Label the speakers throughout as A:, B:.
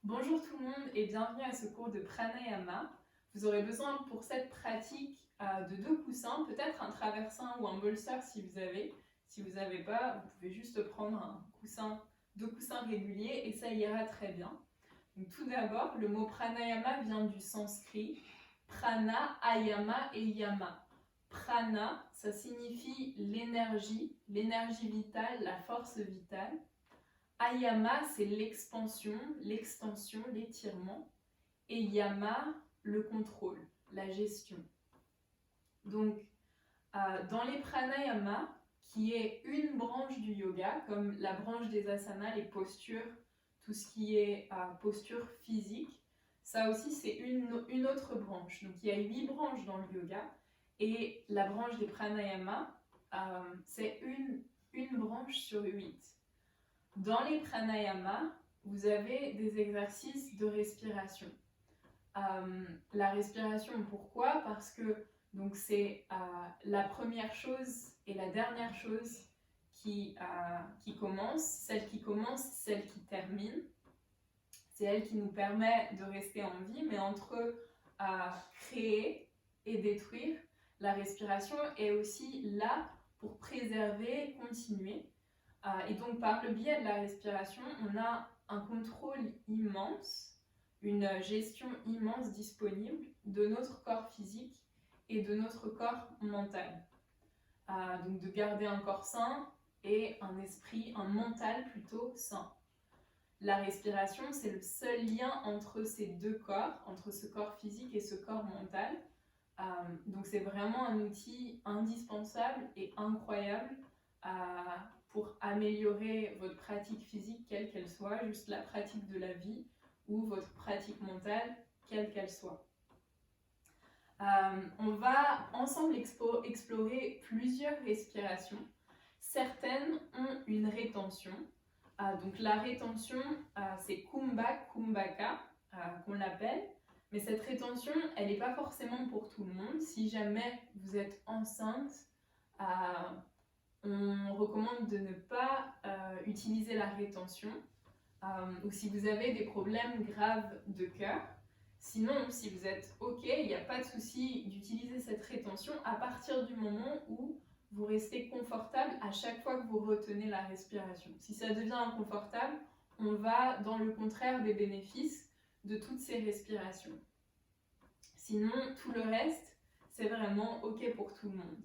A: Bonjour tout le monde et bienvenue à ce cours de pranayama. Vous aurez besoin pour cette pratique de deux coussins, peut-être un traversin ou un bolster si vous avez. Si vous n'avez pas, vous pouvez juste prendre deux coussins réguliers et ça ira très bien. Donc, tout d'abord, le mot pranayama vient du sanskrit prana, ayama et yama. Prana, ça signifie l'énergie vitale, la force vitale. Ayama, c'est l'expansion, l'extension, l'étirement. Et yama, le contrôle, la gestion. Donc, dans les pranayamas, qui est une branche du yoga, comme la branche des asanas, les postures, tout ce qui est posture physique, ça aussi c'est une autre branche. Donc il y a 8 branches dans le yoga, et la branche des pranayamas, c'est une branche sur 8. Dans les pranayamas, vous avez des exercices de respiration. La respiration, pourquoi? Parce que c'est la première chose et la dernière chose qui commence. Celle qui commence, celle qui termine. C'est elle qui nous permet de rester en vie, mais entre créer et détruire, la respiration est aussi là pour préserver, continuer. Et donc, par le biais de la respiration, on a un contrôle immense, une gestion immense disponible de notre corps physique et de notre corps mental. Donc, de garder un corps sain et un esprit, un mental plutôt sain. La respiration, c'est le seul lien entre ces deux corps, entre ce corps physique et ce corps mental. Donc, c'est vraiment un outil indispensable et incroyable pour améliorer votre pratique physique, quelle qu'elle soit, juste la pratique de la vie, ou votre pratique mentale, quelle qu'elle soit. On va ensemble explorer plusieurs respirations. Certaines ont une rétention. Donc la rétention, c'est kumbhaka qu'on l'appelle. Mais cette rétention, elle n'est pas forcément pour tout le monde. Si jamais vous êtes enceinte, on recommande de ne pas utiliser la rétention, ou si vous avez des problèmes graves de cœur. Sinon, si vous êtes OK, il n'y a pas de souci d'utiliser cette rétention à partir du moment où vous restez confortable à chaque fois que vous retenez la respiration. Si ça devient inconfortable, on va dans le contraire des bénéfices de toutes ces respirations. Sinon, tout le reste, c'est vraiment OK pour tout le monde.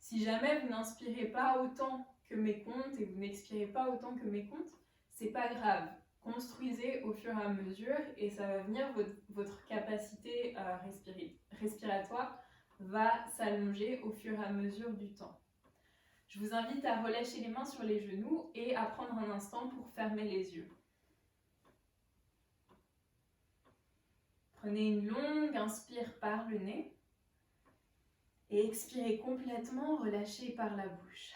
A: Si jamais vous n'inspirez pas autant que mes comptes et vous n'expirez pas autant que mes comptes, c'est pas grave. Construisez au fur et à mesure et ça va venir, votre capacité respiratoire va s'allonger au fur et à mesure du temps. Je vous invite à relâcher les mains sur les genoux et à prendre un instant pour fermer les yeux. Prenez une longue inspire par le nez et expirez complètement, relâchez par la bouche.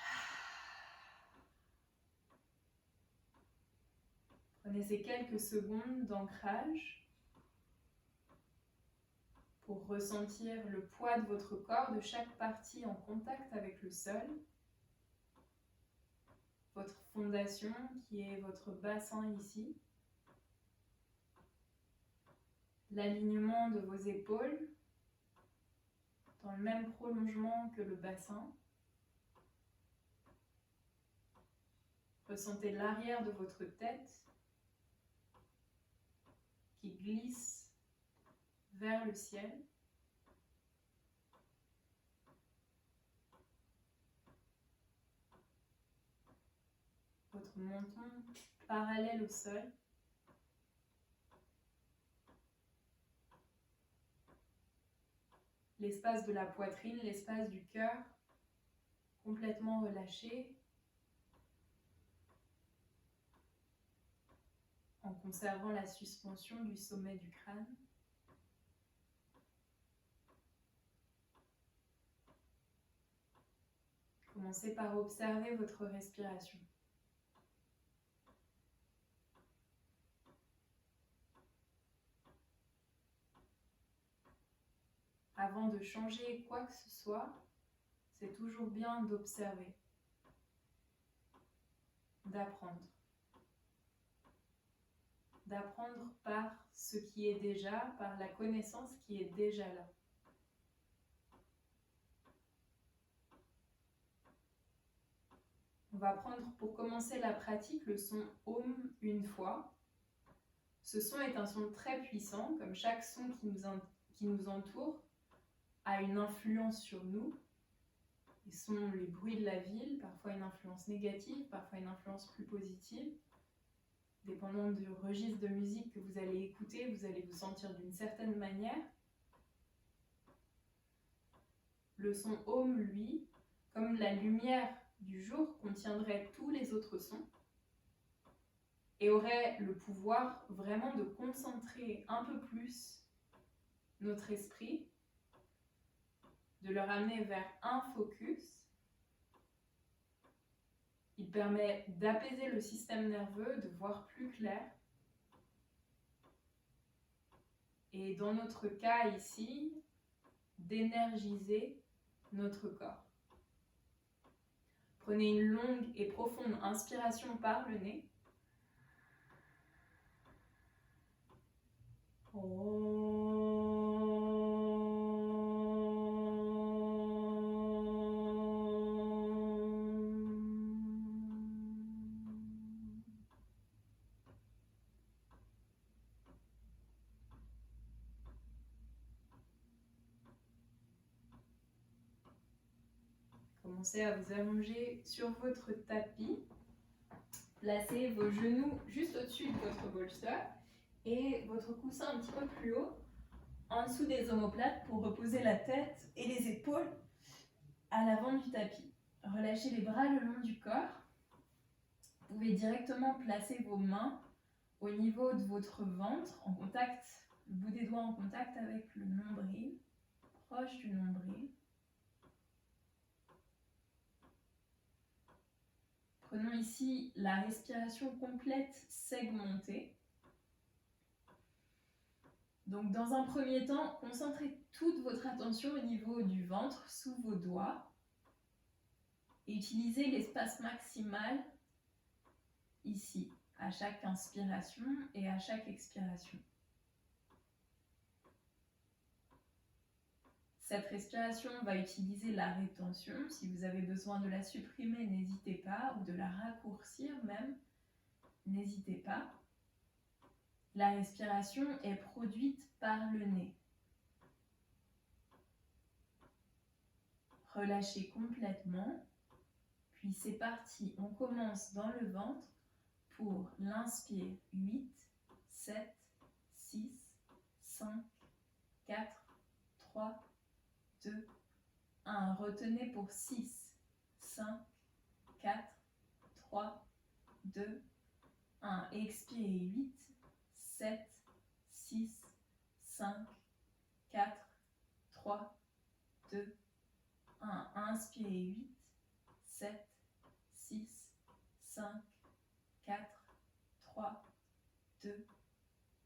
A: Prenez ces quelques secondes d'ancrage pour ressentir le poids de votre corps, de chaque partie en contact avec le sol. Votre fondation qui est votre bassin ici. L'alignement de vos épaules dans le même prolongement que le bassin. Ressentez l'arrière de votre tête qui glisse vers le ciel. Votre menton parallèle au sol. L'espace de la poitrine, l'espace du cœur complètement relâché, en conservant la suspension du sommet du crâne. Commencez par observer votre respiration. Avant de changer quoi que ce soit, c'est toujours bien d'observer, d'apprendre par ce qui est déjà, par la connaissance qui est déjà là. On va prendre pour commencer la pratique le son Om une fois. Ce son est un son très puissant, comme chaque son qui nous entoure a une influence sur nous. Ils sont les bruits de la ville, parfois une influence négative, parfois une influence plus positive. Dépendant du registre de musique que vous allez écouter, vous allez vous sentir d'une certaine manière. Le son Om, lui, comme la lumière du jour, contiendrait tous les autres sons et aurait le pouvoir vraiment de concentrer un peu plus notre esprit, de le ramener vers un focus. Il permet d'apaiser le système nerveux, de voir plus clair. Et dans notre cas ici, d'énergiser notre corps. Prenez une longue et profonde inspiration par le nez. Commencez à vous allonger sur votre tapis. Placez vos genoux juste au-dessus de votre bolster et votre coussin un petit peu plus haut, en dessous des omoplates pour reposer la tête et les épaules à l'avant du tapis. Relâchez les bras le long du corps. Vous pouvez directement placer vos mains au niveau de votre ventre, en contact, le bout des doigts en contact avec le nombril, proche du nombril. Prenons ici la respiration complète segmentée. Donc dans un premier temps, concentrez toute votre attention au niveau du ventre, sous vos doigts, et utilisez l'espace maximal ici, à chaque inspiration et à chaque expiration. Cette respiration va utiliser la rétention. Si vous avez besoin de la supprimer, n'hésitez pas, ou de la raccourcir même, n'hésitez pas. La respiration est produite par le nez. Relâchez complètement, puis c'est parti. On commence dans le ventre pour l'inspire. 8, 7, 6, 5, 4, 3, 2, 1. Retenez pour 6, 5, 4, 3, 2, 1. Expirez 8, 7, 6, 5, 4, 3, 2, 1. Inspirez 8, 7, 6, 5, 4, 3, 2,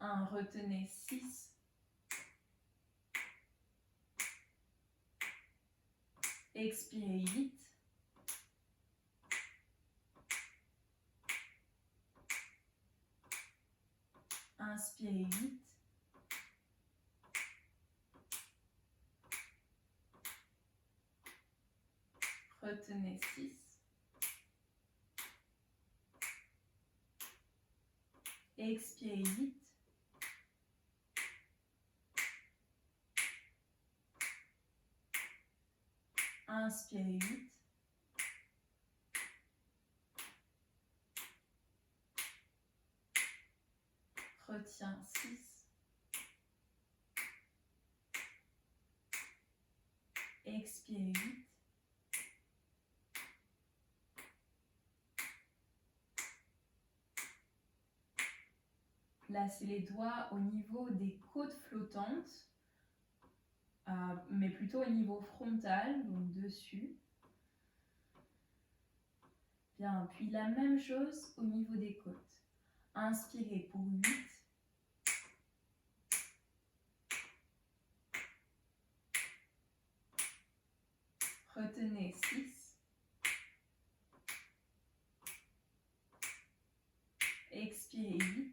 A: 1. Retenez 6, expirez 8, inspirez 8, retenez 6, expirez 8, inspirez 8, retiens 6, expirez 8, placez les doigts au niveau des côtes flottantes, mais plutôt au niveau frontal, donc dessus. Bien, puis la même chose au niveau des côtes. Inspirez pour 8. Retenez 6. Expirez 8.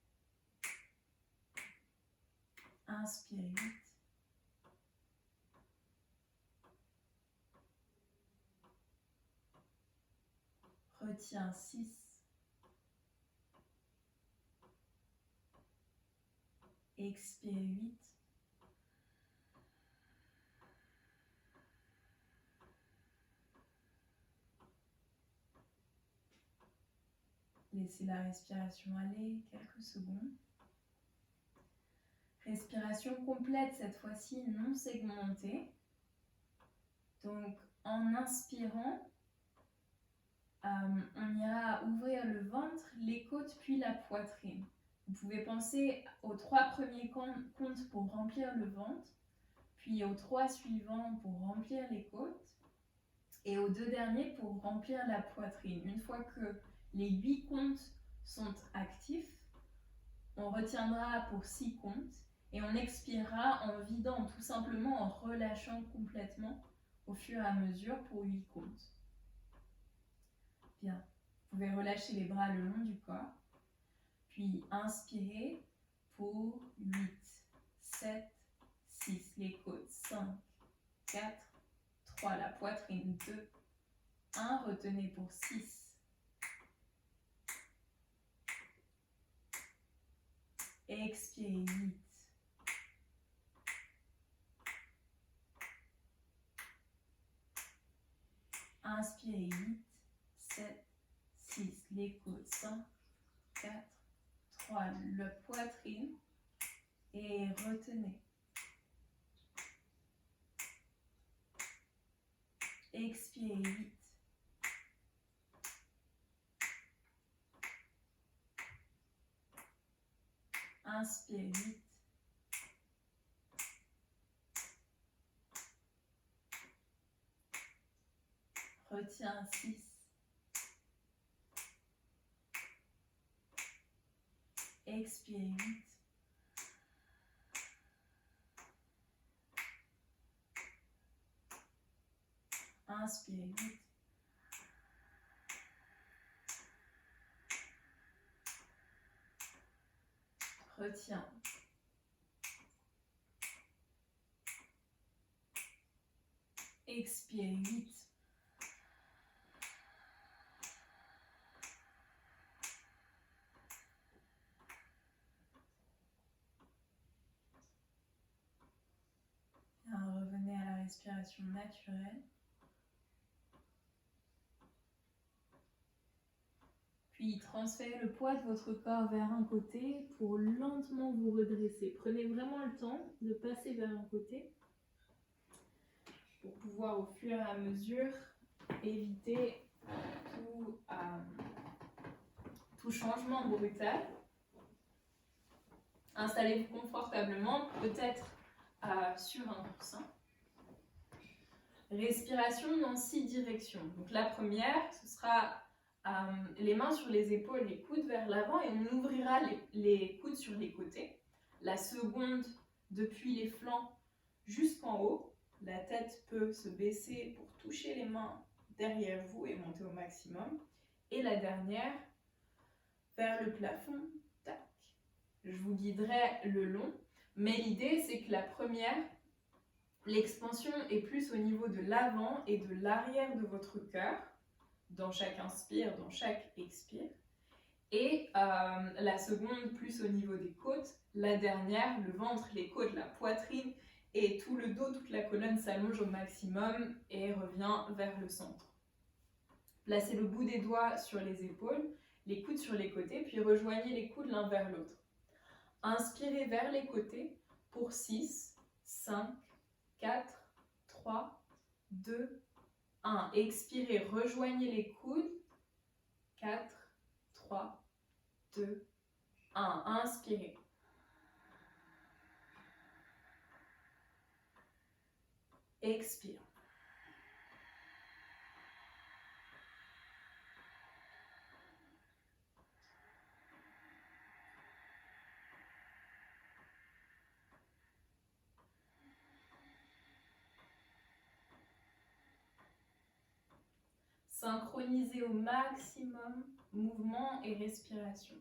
B: Inspire 8. Retiens 6. Expire 8. Laissez la respiration aller quelques secondes. Respiration complète cette fois-ci, non segmentée. Donc en inspirant, on ira ouvrir le ventre, les côtes puis la poitrine. Vous pouvez penser aux 3 premiers comptes pour remplir le ventre, puis aux 3 suivants pour remplir les côtes, et aux 2 derniers pour remplir la poitrine. Une fois que les 8 comptes sont actifs, on retiendra pour 6 comptes et on expirera en vidant, tout simplement en relâchant complètement au fur et à mesure pour 8 comptes. Bien, vous pouvez relâcher les bras le long du corps, puis inspirer pour 8, 7, 6, les côtes, 5, 4, 3, la poitrine, 2, 1, retenez pour 6, expirez 8, inspirez 8, 7, 6, les côtes, 5, 4, 3, la poitrine et retenez. Expirez 8. Inspirez 8. Retiens 6. Expirez 8. Inspirez vite. Retiens. Expirez vite. Bien, revenez à la respiration naturelle. Puis transférez le poids de votre corps vers un côté pour lentement vous redresser. Prenez vraiment le temps de passer vers un côté pour pouvoir au fur et à mesure éviter tout changement brutal. Installez-vous confortablement, peut-être sur un coussin. Respiration dans 6 directions. Donc la première, ce sera les mains sur les épaules, les coudes vers l'avant et on ouvrira les coudes sur les côtés. La seconde, depuis les flancs jusqu'en haut. La tête peut se baisser pour toucher les mains derrière vous et monter au maximum. Et la dernière, vers le plafond, tac. Je vous guiderai le long, mais l'idée c'est que la première, l'expansion est plus au niveau de l'avant et de l'arrière de votre cœur, dans chaque inspire, dans chaque expire. Et la seconde, plus au niveau des côtes. La dernière, le ventre, les côtes, la poitrine et tout le dos, toute la colonne s'allonge au maximum et revient vers le centre. Placez le bout des doigts sur les épaules, les coudes sur les côtés, puis rejoignez les coudes l'un vers l'autre. Inspirez vers les côtés pour 6, 5, 4, 3, 2, 1. Expirez, rejoignez les coudes. 4, 3, 2, 1. Inspirez. Expire. Synchronisez au maximum mouvement et respiration.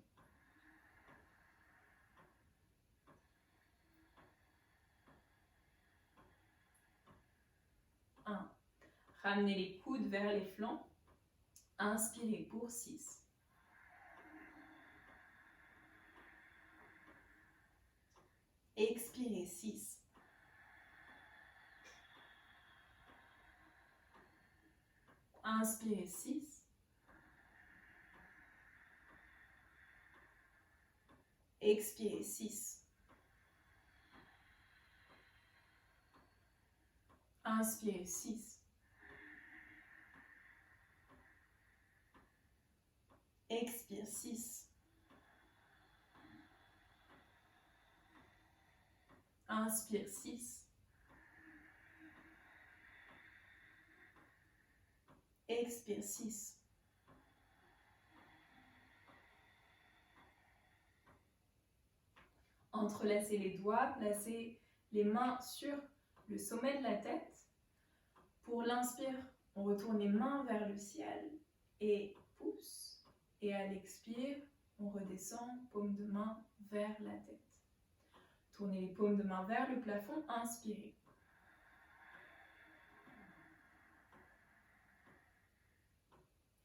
B: Ramenez les coudes vers les flancs. Inspirez pour 6. Expirez 6. Inspirez 6. Expirez 6. Inspirez 6. Expire 6. Inspire 6. Expire 6. Entrelacez les doigts, placez les mains sur le sommet de la tête. Pour l'inspire, on retourne les mains vers le ciel et pousse. Et à l'expire, on redescend, paume de main vers la tête. Tournez les paumes de main vers le plafond, inspirez.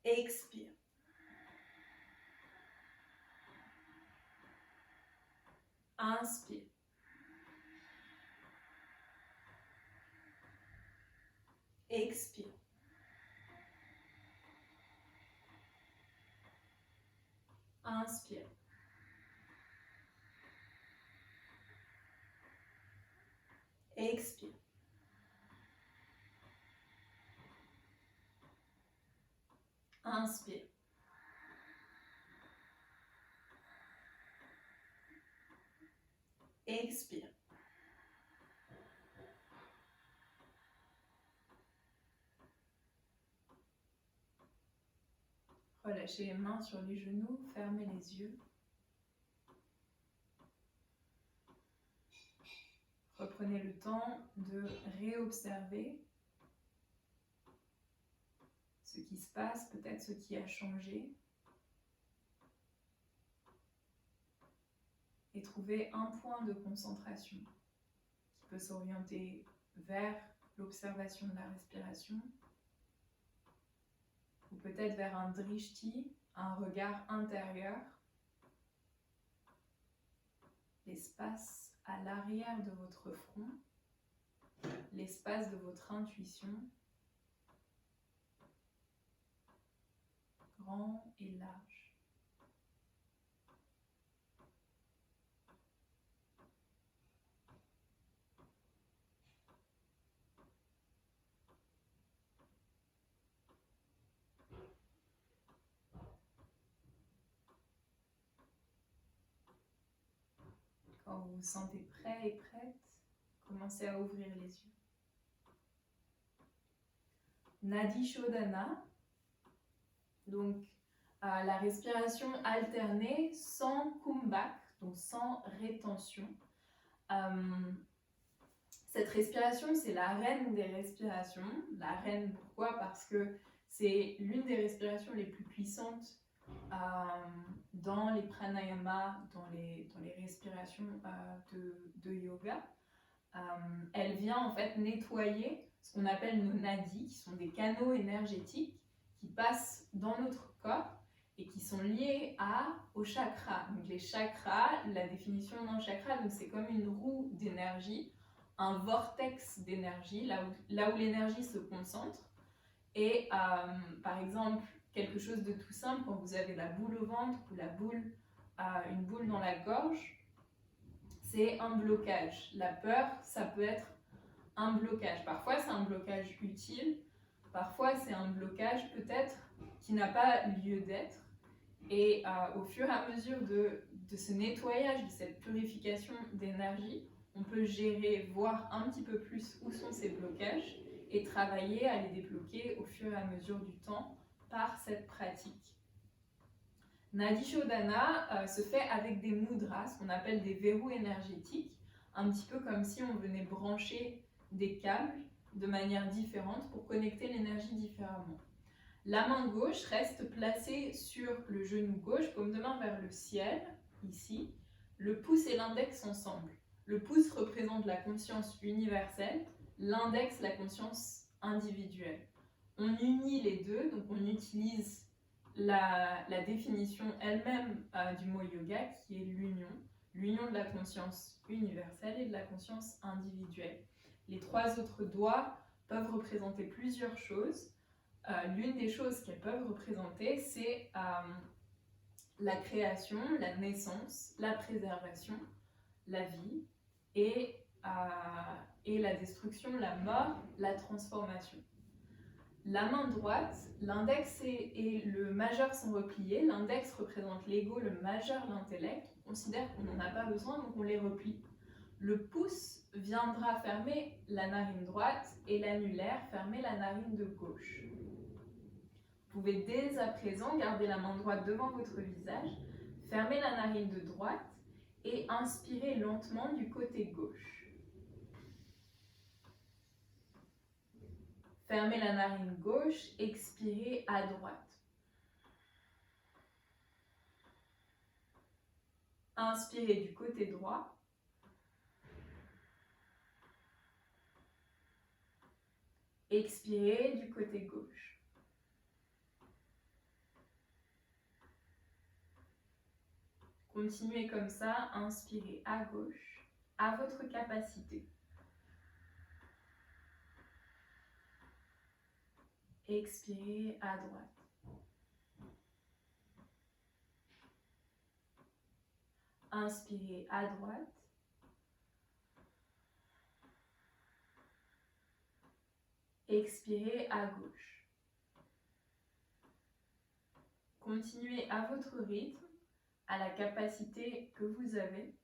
B: Expire. Inspire. Expire. Inspire. Expire. Inspire. Expire. Relâchez les mains sur les genoux, fermez les yeux. Reprenez le temps de réobserver
A: ce qui se passe, peut-être ce qui a changé. Et trouver un point de concentration qui peut s'orienter vers l'observation de la respiration ou peut-être vers un drishti, un regard intérieur, l'espace à l'arrière de votre front, l'espace de votre intuition, grand et large. Quand vous vous sentez prêt et prête, commencez à ouvrir les yeux. Nadi Shodhana, donc la respiration alternée sans kumbhak, donc sans rétention. Cette respiration, c'est la reine des respirations. La reine, pourquoi? Parce que c'est l'une des respirations les plus puissantes dans les pranayamas, dans les respirations de yoga. Elle vient en fait nettoyer ce qu'on appelle nos nadis, qui sont des canaux énergétiques qui passent dans notre corps et qui sont liés aux chakras. Donc les chakras, la définition d'un chakra, donc c'est comme une roue d'énergie, un vortex d'énergie, là où l'énergie se concentre. Et par exemple, quelque chose de tout simple, quand vous avez la boule au ventre ou une boule dans la gorge, c'est un blocage. La peur, ça peut être un blocage. Parfois, c'est un blocage utile. Parfois, c'est un blocage peut-être qui n'a pas lieu d'être. Et au fur et à mesure de ce nettoyage, de cette purification d'énergie, on peut gérer, voir un petit peu plus où sont ces blocages et travailler à les débloquer au fur et à mesure du temps par cette pratique. Nadi Shodhana se fait avec des mudras, ce qu'on appelle des verrous énergétiques, un petit peu comme si on venait brancher des câbles de manière différente pour connecter l'énergie différemment. La main gauche reste placée sur le genou gauche, paume de main vers le ciel, ici. Le pouce et l'index ensemble. Le pouce représente la conscience universelle, l'index la conscience individuelle. On unit les deux, donc on utilise la définition elle-même du mot yoga qui est l'union de la conscience universelle et de la conscience individuelle. Les trois autres doigts peuvent représenter plusieurs choses. L'une des choses qu'elles peuvent représenter, c'est la création, la naissance, la préservation, la vie et la destruction, la mort, la transformation. La main droite, l'index et le majeur sont repliés. L'index représente l'ego, le majeur l'intellect. On considère qu'on n'en a pas besoin, donc on les replie. Le pouce viendra fermer la narine droite et l'annulaire fermer la narine de gauche. Vous pouvez dès à présent garder la main droite devant votre visage, fermer la narine de droite et inspirer lentement du côté gauche. Fermez la narine gauche, expirez à droite. Inspirez du côté droit. Expirez du côté gauche. Continuez comme ça, inspirez à gauche, à votre capacité. Expirez à droite. Inspirez à droite. Expirez à gauche. Continuez à votre rythme, à la capacité que vous avez.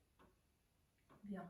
A: Bien.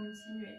B: continuer.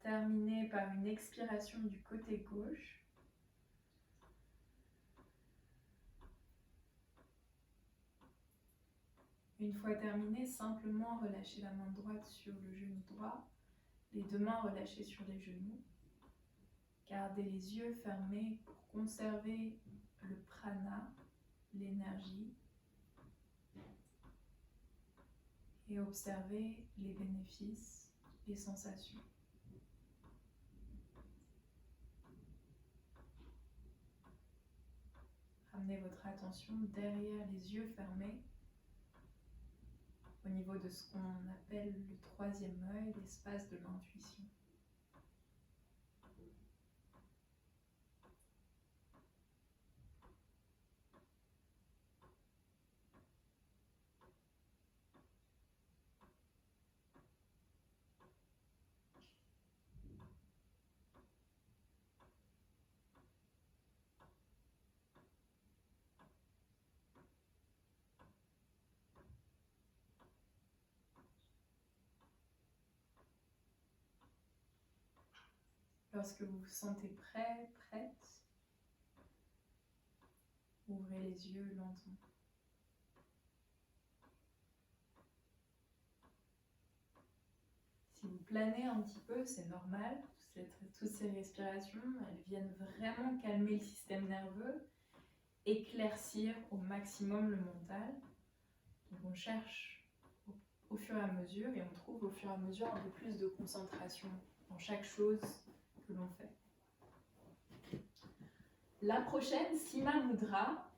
B: Terminez par une expiration du côté gauche. Une fois terminé, simplement relâchez la main droite sur le genou droit, les deux mains relâchées sur les genoux. Gardez les yeux fermés pour conserver le prana, l'énergie, et observez les bénéfices, les sensations. Ramenez votre attention derrière les yeux fermés, au niveau de ce qu'on appelle le troisième œil, l'espace de l'intuition. Lorsque vous vous sentez prêt, prête, ouvrez les yeux lentement. Si vous planez un petit peu, c'est normal. Toutes ces respirations, elles viennent vraiment calmer le système nerveux, éclaircir au maximum le mental. Donc on cherche au fur et à mesure et on trouve au fur et à mesure un peu plus de concentration dans chaque chose que l'on fait. La prochaine, Sima Mudra.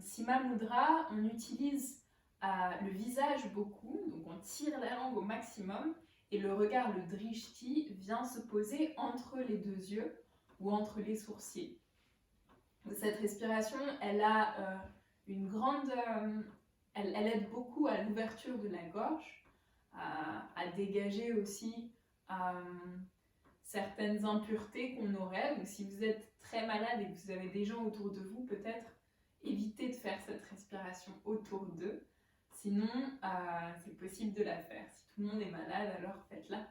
B: Sima Mudra, on utilise le visage beaucoup, donc on tire la langue au maximum et le regard, le drishti, vient se poser entre les deux yeux ou entre les sourcils. Cette respiration, elle a une grande... elle aide beaucoup à l'ouverture de la gorge, à dégager aussi certaines impuretés qu'on aurait. Donc si vous êtes très malade et que vous avez des gens autour de vous, peut-être évitez de faire cette respiration autour d'eux. Sinon, c'est possible de la faire. Si tout le monde est malade, alors faites-la.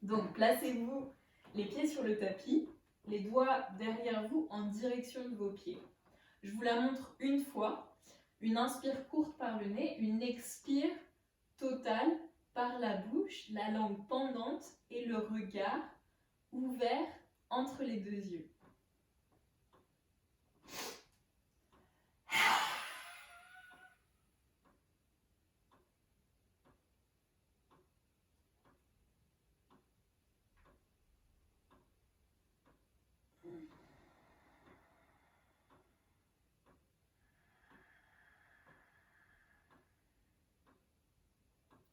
B: Donc placez-vous les pieds sur le tapis, les doigts derrière vous en direction de vos pieds. Je vous la montre une fois. Une inspire courte par le nez, une expire totale par la bouche, la langue pendante et le regard ouvert entre les deux yeux.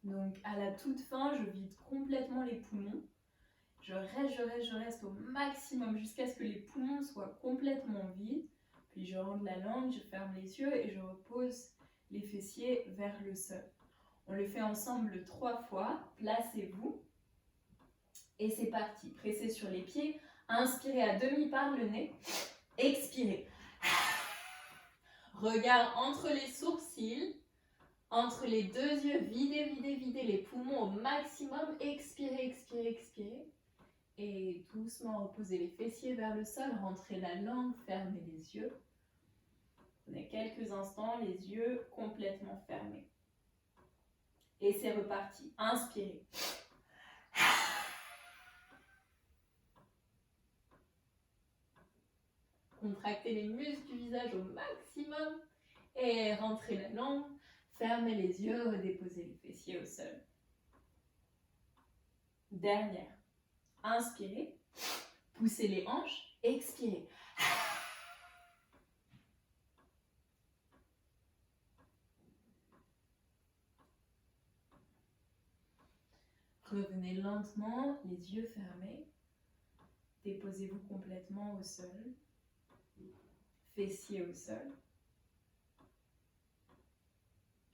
B: Donc à la toute fin, je vide complètement les poumons. Je reste au maximum jusqu'à ce que les poumons soient complètement vides. Puis je rentre la langue, je ferme les yeux et je repose les fessiers vers le sol. On le fait ensemble 3 fois. Placez-vous. Et c'est parti. Pressez sur les pieds. Inspirez à demi par le nez. Expirez. Regard entre les sourcils. Entre les deux yeux, videz les poumons au maximum. Expirez, expirez, expirez. Et doucement reposez les fessiers vers le sol, rentrez la langue, fermez les yeux. Prenez quelques instants, les yeux complètement fermés. Et c'est reparti. Inspirez. Contractez les muscles du visage au maximum. Et rentrez la langue, fermez les yeux, redéposez les fessiers au sol. Dernière. Inspirez. Poussez les hanches. Expirez. Revenez lentement, les yeux fermés. Déposez-vous complètement au sol. Fessiers au sol.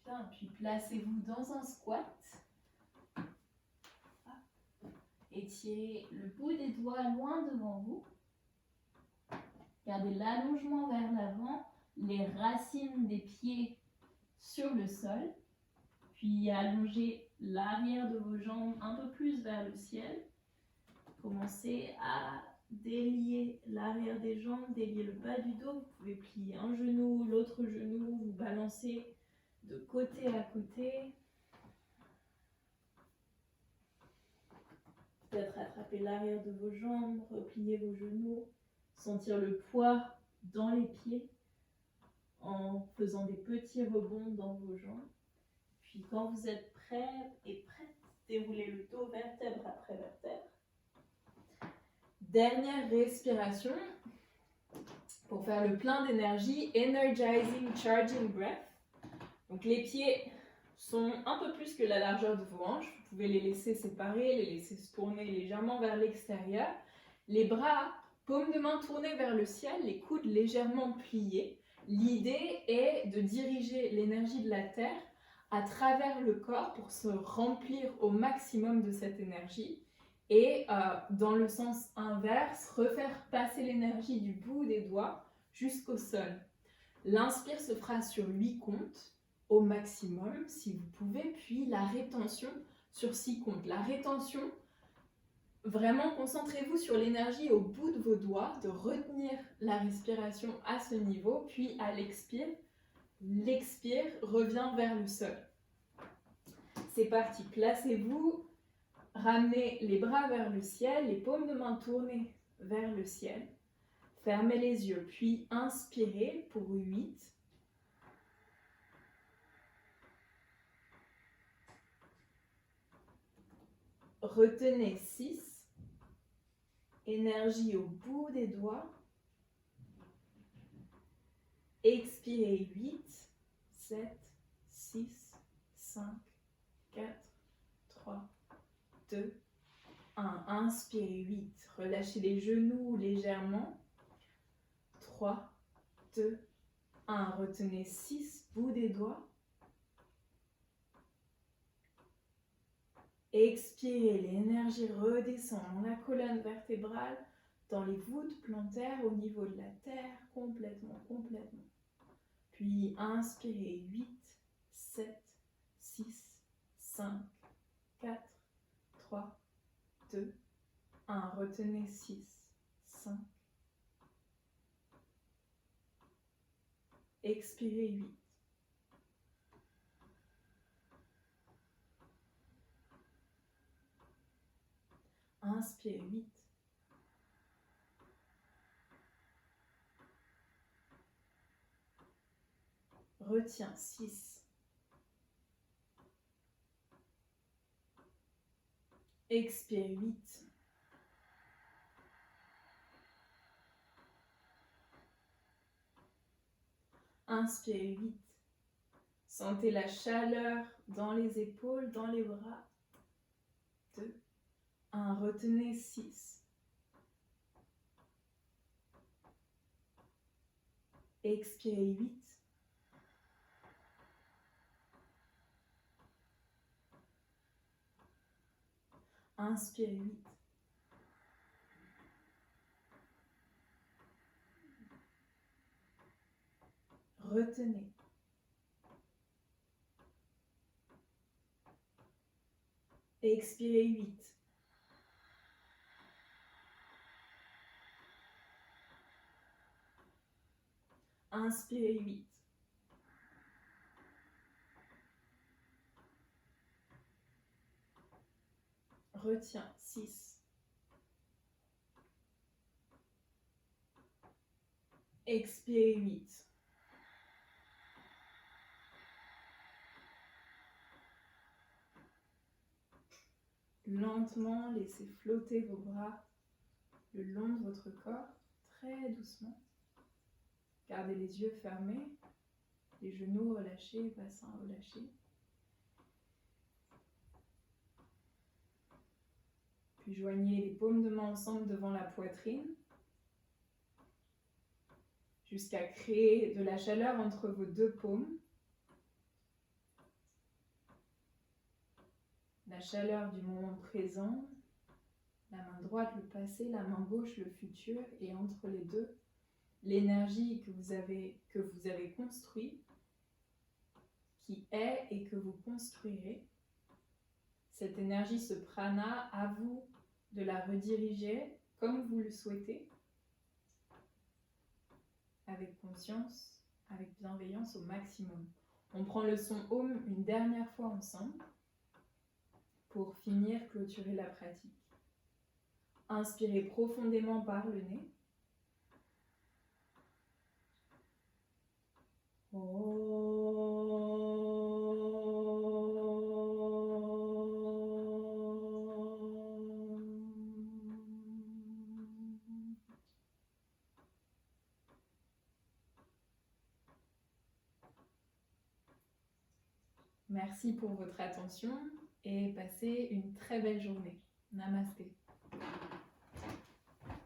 B: Bien, puis placez-vous dans un squat. Étirez le bout des doigts loin devant vous. Gardez l'allongement vers l'avant, les racines des pieds sur le sol. Puis allongez l'arrière de vos jambes un peu plus vers le ciel. Commencez à délier l'arrière des jambes, délier le bas du dos. Vous pouvez plier un genou, l'autre genou, vous balancez de côté à côté. Peut-être attraper l'arrière de vos jambes, replier vos genoux, sentir le poids dans les pieds en faisant des petits rebonds dans vos jambes. Puis quand vous êtes prêt et prête, déroulez le dos vertèbre après vertèbre. Dernière respiration pour faire le plein d'énergie, Energizing Charging Breath. Donc les pieds sont un peu plus que la largeur de vos hanches. Vous pouvez les laisser séparer, les laisser se tourner légèrement vers l'extérieur. Les bras, paumes de main tournées vers le ciel, les coudes légèrement pliés. L'idée est de diriger l'énergie de la Terre à travers le corps pour se remplir au maximum de cette énergie. Et dans le sens inverse, refaire passer l'énergie du bout des doigts jusqu'au sol. L'inspire se fera sur 8 comptes au maximum si vous pouvez, puis la rétention sur 6 comptes. La rétention, vraiment concentrez-vous sur l'énergie au bout de vos doigts, de retenir la respiration à ce niveau, puis à l'expire revient vers le sol. C'est parti, placez-vous, ramenez les bras vers le ciel, les paumes de main tournées vers le ciel. Fermez les yeux, puis inspirez pour 8. Retenez 6. Énergie au bout des doigts. Expirez 8, 7, 6, 5, 4, 3, 2, 1. Inspirez 8. Relâchez les genoux légèrement. 3, 2, 1. Retenez 6, bout des doigts. Expirez, l'énergie redescend dans la colonne vertébrale, dans les voûtes plantaires, au niveau de la terre, complètement. Puis inspirez 8, 7, 6, 5, 4, 3, 2, 1. Retenez 6, 5. Expirez 8. Inspirez 8. Retiens 6. Expire 8. Inspire 8. Sentez la chaleur dans les épaules, dans les bras. 2, 1. Retenez 6. Expirez 8. Inspirez 8. Retenez. Expirez 8. Inspirez 8. Retiens 6. Expirez 8. Lentement, laissez flotter vos bras le long de votre corps, très doucement. Gardez les yeux fermés, les genoux relâchés, bassin relâché. Puis joignez les paumes de main ensemble devant la poitrine, jusqu'à créer de la chaleur entre vos deux paumes. La chaleur du moment présent, la main droite le passé, la main gauche le futur, et entre les deux, l'énergie que vous avez construit, qui est et que vous construirez. Cette énergie, ce prana, à vous de la rediriger comme vous le souhaitez, avec conscience, avec bienveillance au maximum. On prend le son Om une dernière fois ensemble pour finir, clôturer la pratique. Inspirez profondément par le nez. Merci pour votre attention et passez une très belle journée. Namasté.